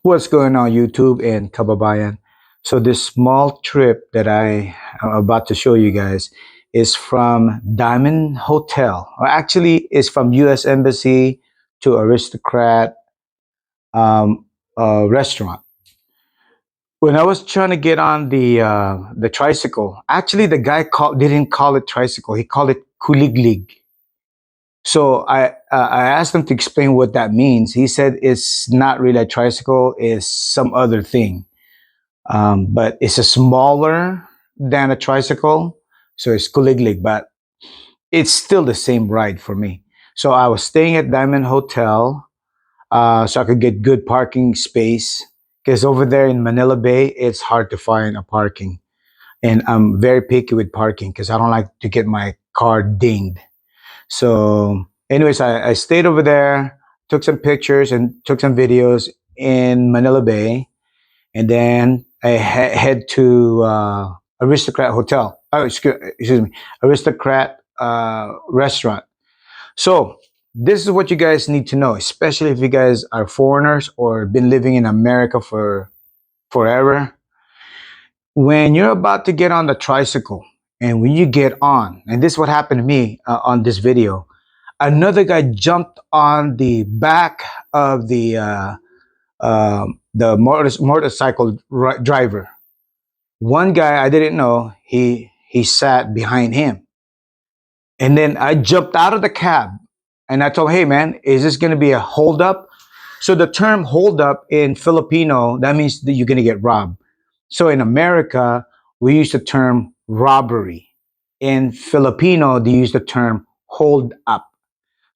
What's going on, YouTube and Kababayan? So this small trip that I am about to show you guys is from Diamond Hotel, or actually is from U.S. Embassy to Aristocrat restaurant. When I was trying to get on the tricycle, actually the guy didn't call it tricycle; he called it kuliglig. So I asked him to explain what that means. He said it's not really a tricycle; it's some other thing. But it's a smaller than a tricycle, so it's kuliglig, but it's still the same ride for me. So I was staying at Diamond Hotel, so I could get good parking space because over there in Manila Bay, it's hard to find a parking, and I'm very picky with parking because I don't like to get my car dinged. So, anyways, I stayed over there, took some pictures and took some videos in Manila Bay, and then I head to Aristocrat Hotel. Oh, excuse me, Aristocrat restaurant. So this is what you guys need to know, especially if you guys are foreigners or been living in America for forever. When you're about to get on the tricycle, and when you get on, and this is what happened to me on this video, another guy jumped on the back of the motorcycle driver. One guy I didn't know, he sat behind him. And then I jumped out of the cab and I told him, hey man, is this gonna be a holdup? So the term holdup in Filipino, that means that you're gonna get robbed. So in America, we use the term robbery. In Filipino, they use the term hold up.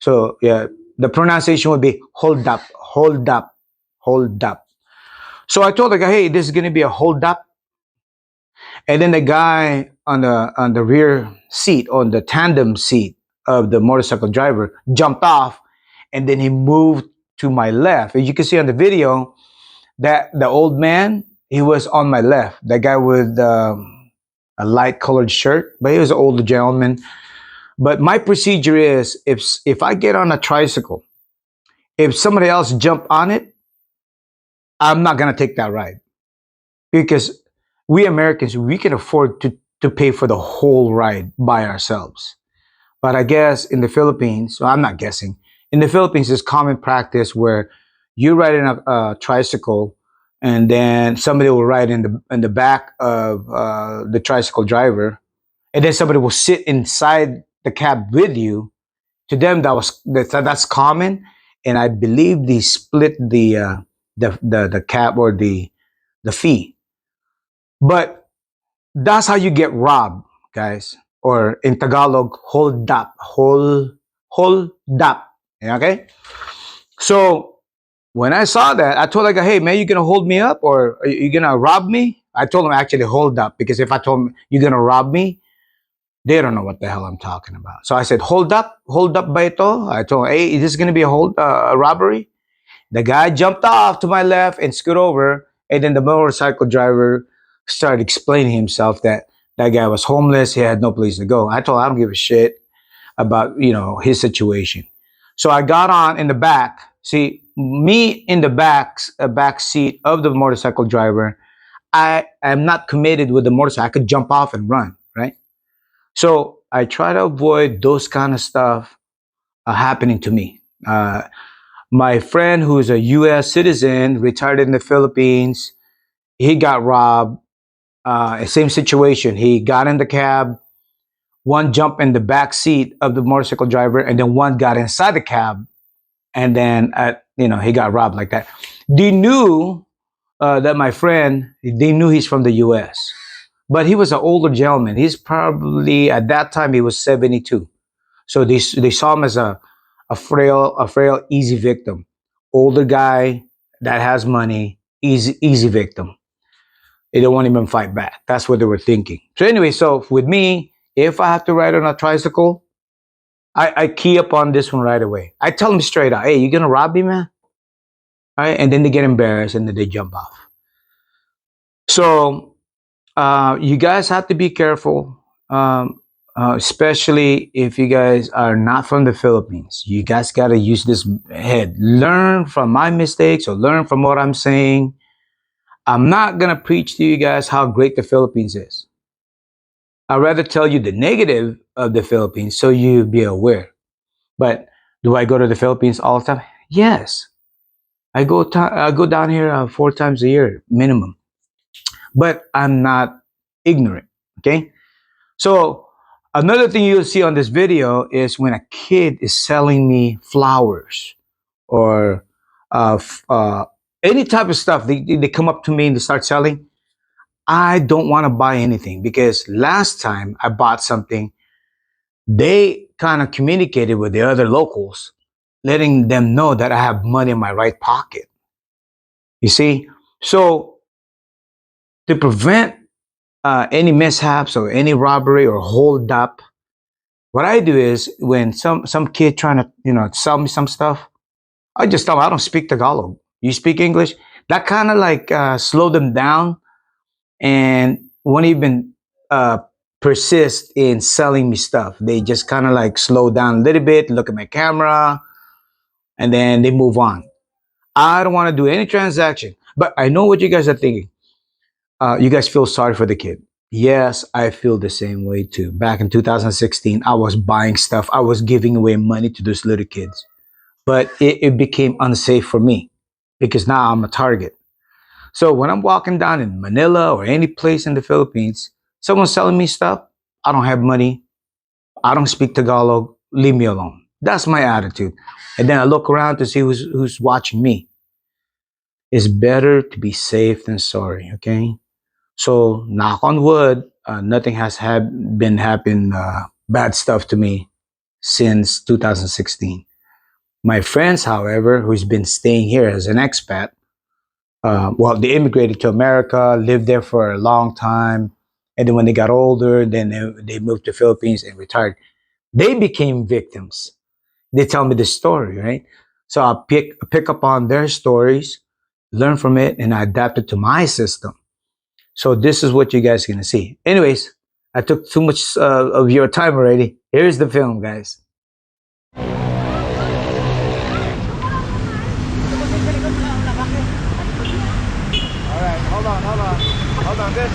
So yeah, the pronunciation would be hold up, hold up, hold up. So I told the guy, hey, this is gonna be a hold up. And then the guy on the rear seat, on the tandem seat of the motorcycle driver, jumped off, and then he moved to my left. As you can see on the video, that the old man, he was on my left. The guy with a light colored shirt, but he was an older gentleman. But my procedure is, if I get on a tricycle, if somebody else jump on it, I'm not gonna take that ride because we Americans, we can afford to pay for the whole ride by ourselves. But I guess in the Philippines, so I'm not guessing, in the Philippines, it's common practice where you ride in a tricycle, and then somebody will ride in the back of the tricycle driver, and then somebody will sit inside the cab with you. To them, that's common, and I believe they split the cab or the fee. But that's how you get robbed, guys. Or in Tagalog, hold up. Okay? So when I saw that, I told the guy, hey man, you gonna hold me up or are you gonna rob me? I told him actually hold up because if I told him you're gonna rob me, they don't know what the hell I'm talking about. So I said, hold up ba ito? I told him, hey, is this gonna be a robbery? The guy jumped off to my left and scoot over, and then the motorcycle driver started explaining himself that that guy was homeless, he had no place to go. I told him I don't give a shit about his situation. So I got on in the back. See, me in the back seat of the motorcycle driver. I am not committed with the motorcycle. I could jump off and run, right? So I try to avoid those kind of stuff happening to me. My friend, who's a U.S. citizen, retired in the Philippines, he got robbed. Same situation. He got in the cab. One jumped in the back seat of the motorcycle driver, and then one got inside the cab, and then he got robbed like that. They knew that my friend. They knew he's from the U.S., but he was an older gentleman. He's probably at that time he was 72. So they saw him as a frail, easy victim. Older guy that has money, easy victim. They don't want him to fight back. That's what they were thinking. So anyway, so with me, if I have to ride on a tricycle, I key up on this one right away. I tell them straight out, hey, you gonna rob me, man? All right, and then they get embarrassed and then they jump off. So you guys have to be careful. especially if you guys are not from the Philippines. You guys got to use this head. Learn from my mistakes or learn from what I'm saying. I'm not going to preach to you guys how great the Philippines is. I'd rather tell you the negative of the Philippines so you be aware. But do I go to the Philippines all the time? Yes. I go down here 4 times a year minimum. But I'm not ignorant. Okay. So another thing you'll see on this video is when a kid is selling me flowers or uh, f- uh, any type of stuff. They come up to me and they start selling. I don't want to buy anything because last time I bought something, they kind of communicated with the other locals, letting them know that I have money in my right pocket. You see? So to prevent any mishaps or any robbery or hold up, what I do is when some kid trying to sell me some stuff, I just tell them I don't speak Tagalog. You speak English. That kind of like slow them down and won't even uh, persist in selling me stuff. They just kind of like slow down a little bit, look at my camera, and then they move on. I don't want to do any transaction, but I know what you guys are thinking. You guys feel sorry for the kid. Yes, I feel the same way too. Back in 2016, I was buying stuff. I was giving away money to those little kids. But it became unsafe for me because now I'm a target. So when I'm walking down in Manila or any place in the Philippines, someone's selling me stuff, I don't have money, I don't speak Tagalog, leave me alone. That's my attitude. And then I look around to see who's watching me. It's better to be safe than sorry, okay? So knock on wood, nothing has been happening bad stuff to me since 2016. My friends, however, who's been staying here as an expat, well, they immigrated to America, lived there for a long time, and then when they got older, then they moved to Philippines and retired. They became victims. They tell me the story, right? So I pick up on their stories, learn from it, and I adapt it to my system. So this is what you guys are gonna see. Anyways, I took too much of your time already. Here's the film, guys. All right, hold on. This.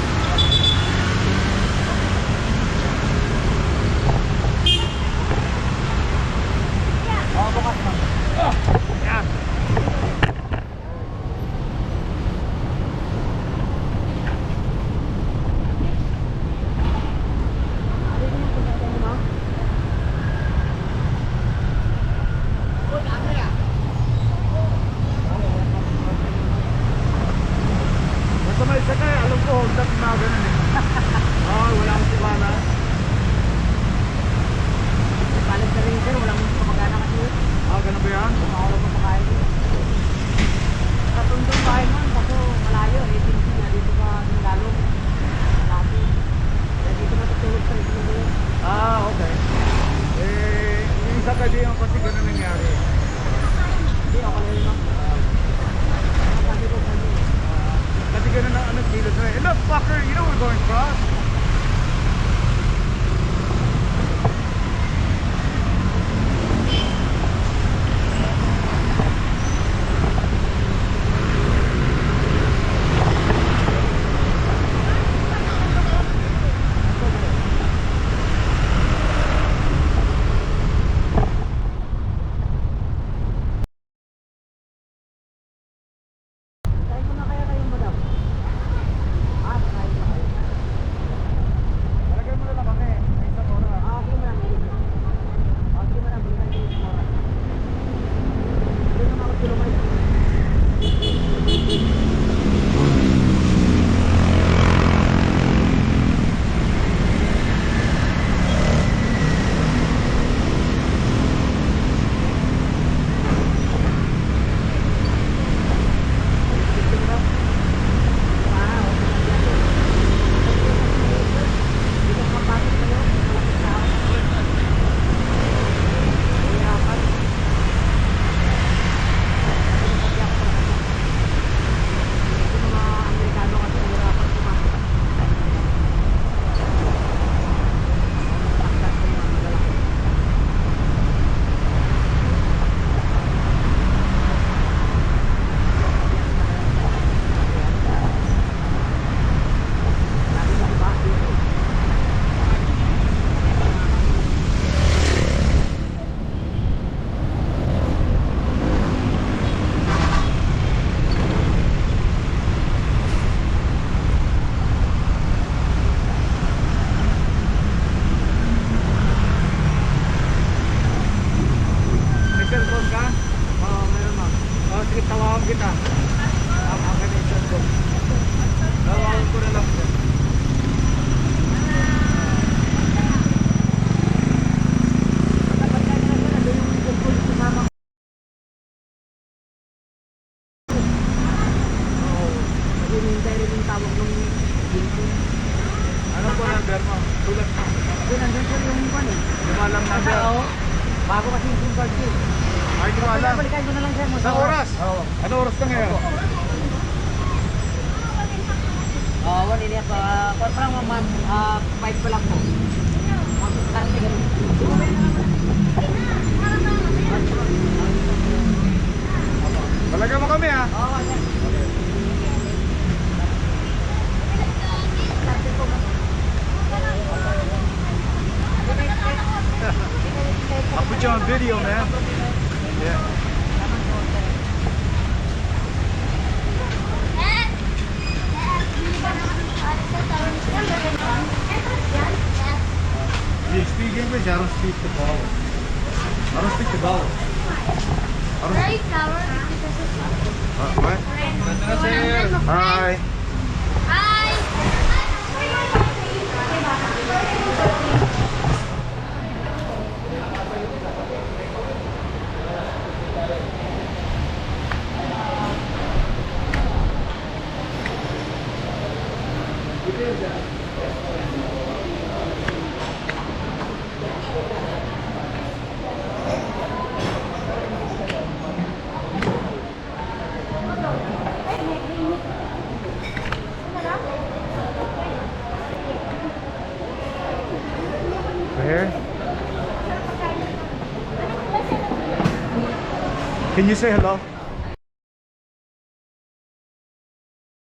Basta may sakay, alam ko, hold up na ganun eh. Oo, wala akong tibana. Palag na rin sir, walang kamagana kasi. Ganun ba yan? Walang kapakain. Sa tundong bahay man, kaso malayo, agency na dito sa Tagalog. Malaki. Kaya dito matutulog sa ito mo. Okay. Yung isa kaibigan kasi ganun nangyari. Hindi, ako na yun lang. Sabi ko sa inyo. Kasi ganun ang kilos na. Hey look, fucker, you know we're going cross. ka? Oo, meron ma'am. Oh, sige, tawagan kita. Ang connection ko. Tawagan ko na lang siya. Hinihintay rin yung tawag ng Ano po number mo? Tulad mo. Doon, nandun siya yung kwan eh. Lumalang number. Oo. Bago kasi yung SIM card ko eh. Ay, di ko alam. Balikan ko na lang siya. Sa oras? Oo. Ano oras na ngayon? Oo, one and a half. Parang 5 pa lang po. Mag-start ganun. Talaga mo kami ha? Oo, yan. I'll put you on video, man. Yeah. You speak English? I don't speak Tagalog. I don't speak Tagalog. Right flower. What? Hi. Hi. Here. Can you say hello?